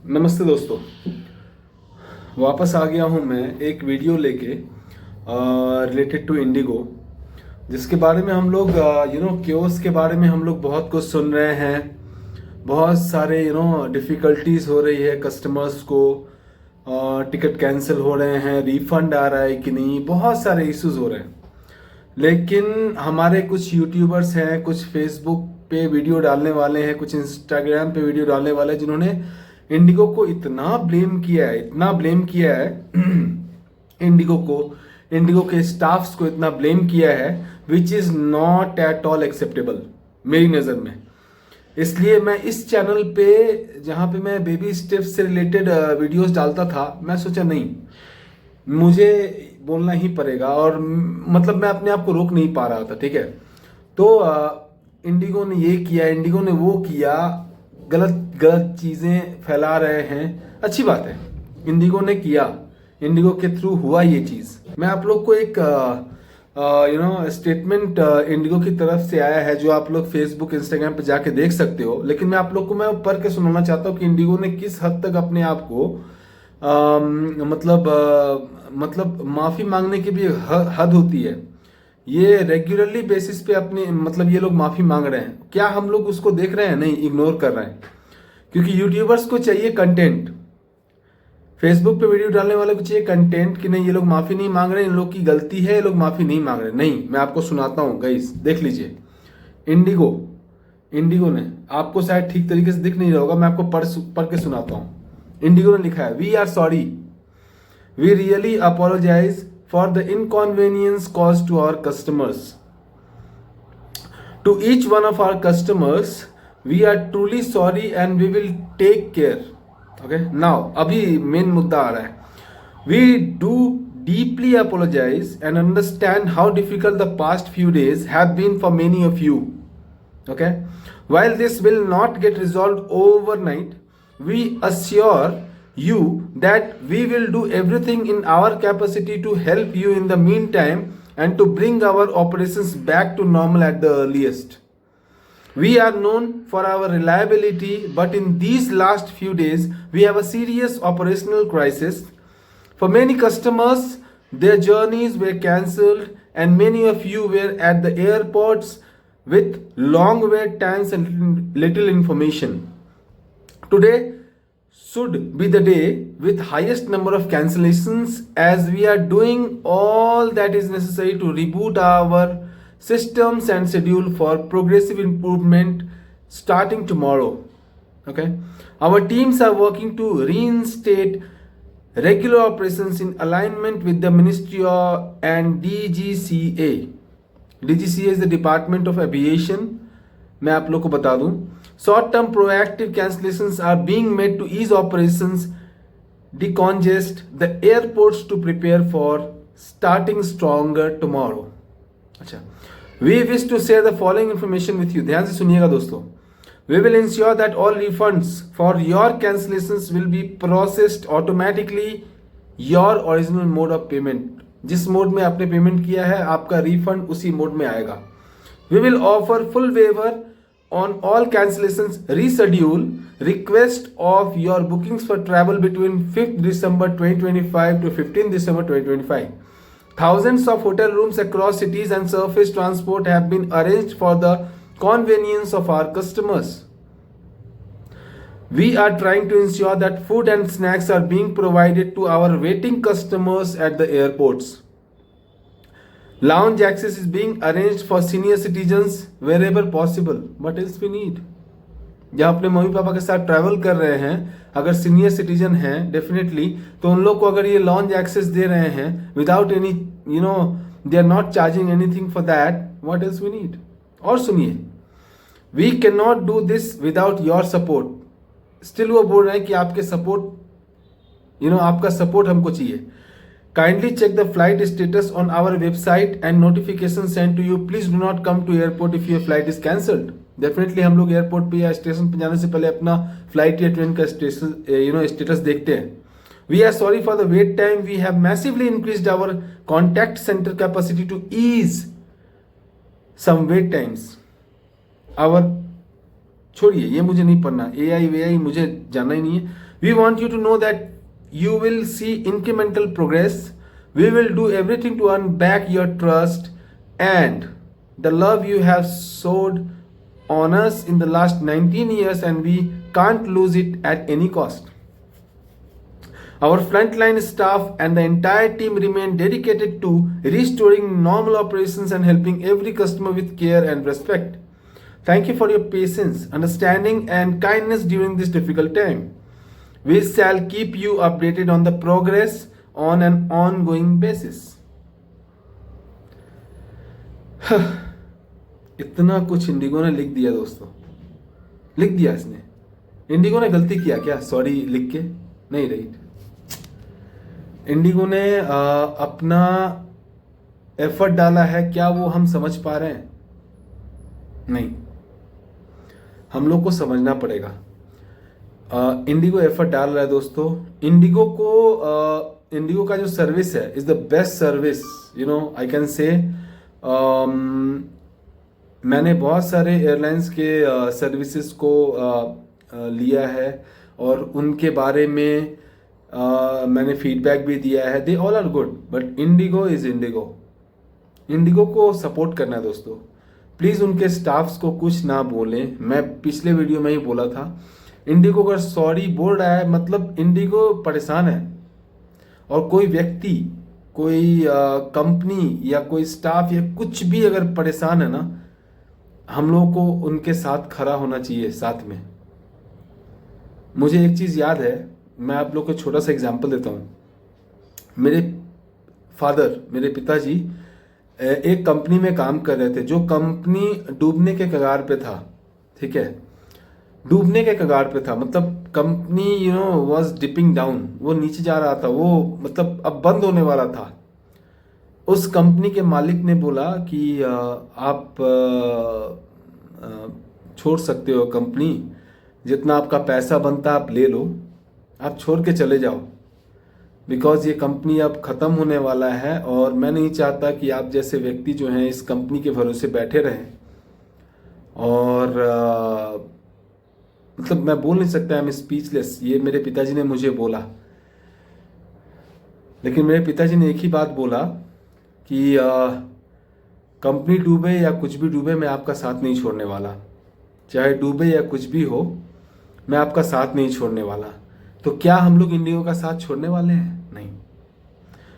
नमस्ते दोस्तों, वापस आ गया हूँ मैं एक वीडियो लेके रिलेटेड टू इंडिगो, जिसके बारे में हम लोग क्योस के बारे में हम लोग बहुत कुछ सुन रहे हैं। बहुत सारे डिफ़िकल्टीज हो रही है कस्टमर्स को, टिकट कैंसिल हो रहे हैं, रिफंड आ रहा है कि नहीं, बहुत सारे इश्यूज हो रहे हैं। लेकिन हमारे कुछ यूट्यूबर्स हैं, कुछ फेसबुक पे वीडियो डालने वाले हैं, कुछ इंस्टाग्राम पे वीडियो डालने वाले हैं, जिन्होंने इंडिगो को इतना ब्लेम किया है, इतना ब्लेम किया है इंडिगो को, इंडिगो के स्टाफ्स को इतना ब्लेम किया है, which is not at all acceptable मेरी नज़र में। इसलिए मैं इस चैनल पे, जहाँ पे मैं बेबी स्टेप्स से रिलेटेड वीडियोस डालता था, मैं सोचा नहीं, मुझे बोलना ही पड़ेगा। और मतलब मैं अपने आप को रोक नहीं पा रहा था, ठीक है। तो इंडिगो ने ये किया, इंडिगो ने वो किया, गलत गलत चीज़ें फैला रहे हैं। अच्छी बात है, इंडिगो ने किया, इंडिगो के थ्रू हुआ ये चीज़। मैं आप लोग को एक स्टेटमेंट इंडिगो की तरफ से आया है, जो आप लोग फेसबुक इंस्टाग्राम पे जाके देख सकते हो। लेकिन मैं आप लोग को मैं पढ़ के सुनाना चाहता हूँ कि इंडिगो ने किस हद तक अपने आप को मतलब माफ़ी मांगने की भी हद होती है। ये रेगुलरली बेसिस पे अपने मतलब ये लोग माफ़ी मांग रहे हैं। क्या हम लोग उसको देख रहे हैं? नहीं, इग्नोर कर रहे हैं। क्योंकि यूट्यूबर्स को चाहिए कंटेंट, फेसबुक पे वीडियो डालने वाले को चाहिए कंटेंट कि नहीं, ये लोग माफ़ी नहीं मांग रहे, इन लोग की गलती है, ये लोग माफ़ी नहीं मांग रहे। नहीं, मैं आपको सुनाता हूँ गाइस, देख लीजिए। इंडिगो इंडिगो ने, आपको शायद ठीक तरीके से दिख नहीं रहा होगा, मैं आपको पढ़ के सुनाता हूँ। इंडिगो ने लिखा है, we are sorry, we really apologise for the inconvenience caused to our customers. To each one of our customers, we are truly sorry and we will take care. Okay, now अभी main मुद्दा आ रहा है। We do deeply apologize and understand how difficult the past few days have been for many of you. Okay, while this will not get resolved overnight, we assure you that we will do everything in our capacity to help you in the meantime and to bring our operations back to normal at the earliest. We are known for our reliability, but in these last few days, we have a serious operational crisis. For many customers, their journeys were cancelled, and many of you were at the airports with long wait times and little information. Today should be the day with highest number of cancellations, as we are doing all that is necessary to reboot our systems and schedule for progressive improvement starting tomorrow. Okay, our teams are working to reinstate regular operations in alignment with the ministry and DGCA. DGCA is the Department of Aviation. मैं आप लोग को बता दूं, short term proactive cancellations are being made to ease operations, decongest the airports to prepare for starting stronger tomorrow. अच्छा, we wish to share the following information with you. ध्यान से सुनिएगा दोस्तों। We will ensure that all refunds for your cancellations will be processed automatically your original mode of payment. जिस mode में आपने payment किया है, आपका रिफंड उसी मोड में आएगा। We will offer full waiver on all cancellations, reschedule, request of your bookings for travel between 5th December 2025 to 15th December 2025. Thousands of hotel rooms across cities and surface transport have been arranged for the convenience of our customers. We are trying to ensure that food and snacks are being provided to our waiting customers at the airports. Lounge access is being arranged for senior citizens wherever possible. What else we need? जब अपने mummy papa के साथ travel कर रहे हैं, अगर senior citizen हैं definitely, तो उन लोग को अगर ये लॉन्ज एक्सेस दे रहे हैं without any they are not charging anything for that, what else we need? और सुनिए, we can not do this without your support. Still वो बोल रहे हैं कि आपके सपोर्ट, आपका सपोर्ट हमको चाहिए। Kindly check the flight status on our website and notifications sent to you. Please do not come to airport if your flight is cancelled. Definitely हम लोग एयरपोर्ट पे या स्टेशन पे जाने से पहले अपना फ्लाइट या ट्रेन का स्टेटस देखते हैं। We are sorry for the wait time. We have massively increased our contact center capacity to ease some wait times. Our छोड़िए, ये मुझे नहीं पढ़ना, AI मुझे जानना ही नहीं है। We want you to know that you will see incremental progress. We will do everything to earn back your trust and the love you have showed on us in the last 19 years, and we can't lose it at any cost. Our frontline staff and the entire team remain dedicated to restoring normal operations and helping every customer with care and respect. Thank you for your patience, understanding, and kindness during this difficult time. We shall keep you updated on the progress on an ongoing basis. इतना कुछ Indigo ने लिख दिया दोस्तों, लिख दिया इसने। Indigo ने गलती किया क्या सॉरी लिख के? नहीं, राइट। इंडिगो ने अपना एफर्ट डाला है, क्या वो हम समझ पा रहे हैं? नहीं, हम लोग को समझना पड़ेगा। इंडिगो एफर्ट डाल रहा है दोस्तों। इंडिगो का जो सर्विस है is the best service, I can say. मैंने बहुत सारे एयरलाइंस के सर्विसेज को लिया है और उनके बारे में मैंने फीडबैक भी दिया है। They all are good, but IndiGo is IndiGo. IndiGo को सपोर्ट करना है दोस्तों। प्लीज़ उनके स्टाफ्स को कुछ ना बोलें। मैं पिछले वीडियो में ही बोला था, इंडिगो अगर सॉरी बोल रहा है मतलब इंडिगो परेशान है। और कोई व्यक्ति, कोई कंपनी या कोई स्टाफ या कुछ भी अगर परेशान है ना, हम लोगों को उनके साथ खड़ा होना चाहिए साथ में। मुझे एक चीज़ याद है, मैं आप लोग को छोटा सा एग्जांपल देता हूँ। मेरे पिताजी एक कंपनी में काम कर रहे थे, जो कंपनी डूबने के कगार पे था। ठीक है, डूबने के कगार पे था, मतलब कंपनी वाज डिपिंग डाउन, वो नीचे जा रहा था, वो मतलब अब बंद होने वाला था। उस कंपनी के मालिक ने बोला कि आप छोड़ सकते हो कंपनी, जितना आपका पैसा बनता आप ले लो, आप छोड़ के चले जाओ, बिकॉज ये कंपनी अब ख़त्म होने वाला है और मैं नहीं चाहता कि आप जैसे व्यक्ति जो हैं इस कंपनी के भरोसे बैठे रहें। और मतलब मैं बोल नहीं सकता, आई एम स्पीचलेस। ये मेरे पिताजी ने मुझे बोला, लेकिन मेरे पिताजी ने एक ही बात बोला कि कंपनी डूबे या कुछ भी डूबे, मैं आपका साथ नहीं छोड़ने वाला। चाहे डूबे या कुछ भी हो, मैं आपका साथ नहीं छोड़ने वाला। तो क्या हम लोग इंडिगो का साथ छोड़ने वाले हैं? नहीं।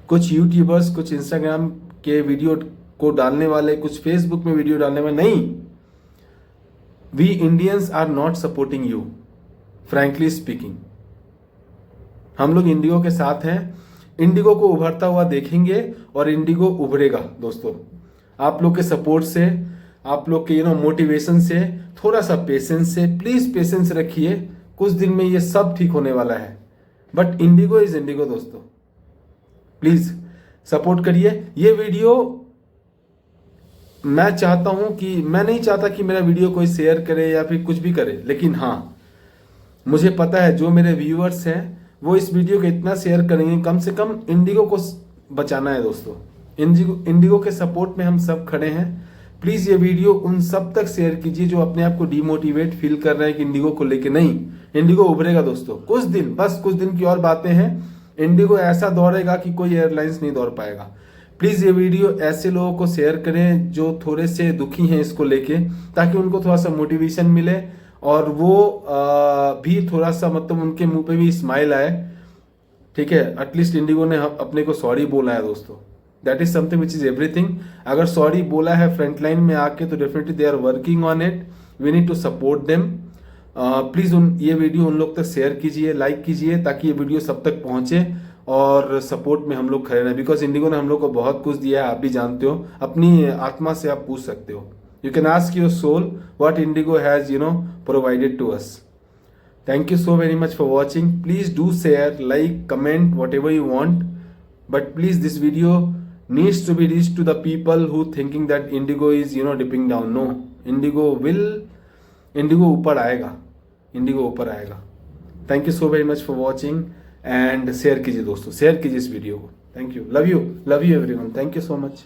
कुछ यूट्यूबर्स, कुछ इंस्टाग्राम के वीडियो को डालने वाले, कुछ फेसबुक में वीडियो डालने वाले, नहीं। We Indians are not supporting you, frankly speaking. हम लोग इंडिगो के साथ हैं, इंडिगो को उभरता हुआ देखेंगे और इंडिगो उभरेगा दोस्तों। आप लोग के सपोर्ट से, आप लोग के मोटिवेशन से, थोड़ा सा पेशेंस से, प्लीज पेशेंस रखिए, कुछ दिन में ये सब ठीक होने वाला है। बट इंडिगो इज इंडिगो दोस्तों, प्लीज सपोर्ट करिए। ये वीडियो मैं चाहता हूं कि, मैं नहीं चाहता कि मेरा वीडियो कोई शेयर करे या फिर कुछ भी करे, लेकिन हाँ मुझे पता है जो मेरे व्यूअर्स हैं वो इस वीडियो को इतना शेयर करेंगे, कम से कम इंडिगो को बचाना है दोस्तों। इंडिगो के सपोर्ट में हम सब खड़े हैं। प्लीज़ ये वीडियो उन सब तक शेयर कीजिए जो अपने आप को डिमोटिवेट फील कर रहे हैं कि इंडिगो को लेके। नहीं, इंडिगो उभरेगा दोस्तों, कुछ दिन, बस कुछ दिन की और बातें हैं। इंडिगो ऐसा दौड़ेगा कि कोई एयरलाइंस नहीं दौड़ पाएगा। प्लीज़ ये वीडियो ऐसे लोगों को शेयर करें जो थोड़े से दुखी हैं इसको लेके, ताकि उनको थोड़ा सा मोटिवेशन मिले और वो भी थोड़ा सा मतलब उनके मुंह पे भी स्माइल आए। ठीक है, एटलीस्ट इंडिगो ने अपने को सॉरी बोला है दोस्तों, that is something which is everything. अगर सॉरी बोला है फ्रंट लाइन में आके तो definitely they are working on it, we need to support them. Please ये वीडियो उन लोग तक शेयर कीजिए, लाइक कीजिए, ताकि ये वीडियो सब तक पहुंचे और सपोर्ट में हम लोग खड़े रहें। बिकॉज इंडिगो ने हम लोग को बहुत कुछ दिया है, आप भी जानते हो। अपनी आत्मा से आप पूछ सकते हो, you can ask your soul what IndiGo has provided to us. Thank you so very much for watching. Please do share, like, comment, whatever you want. But please, this video needs to be reached to the people who thinking that Indigo is dipping down. No, Indigo ऊपर आएगा, Indigo ऊपर आएगा। Thank you so very much for watching and share कीजिए दोस्तों, share कीजिए इस video को। Thank you, love you everyone. Thank you so much.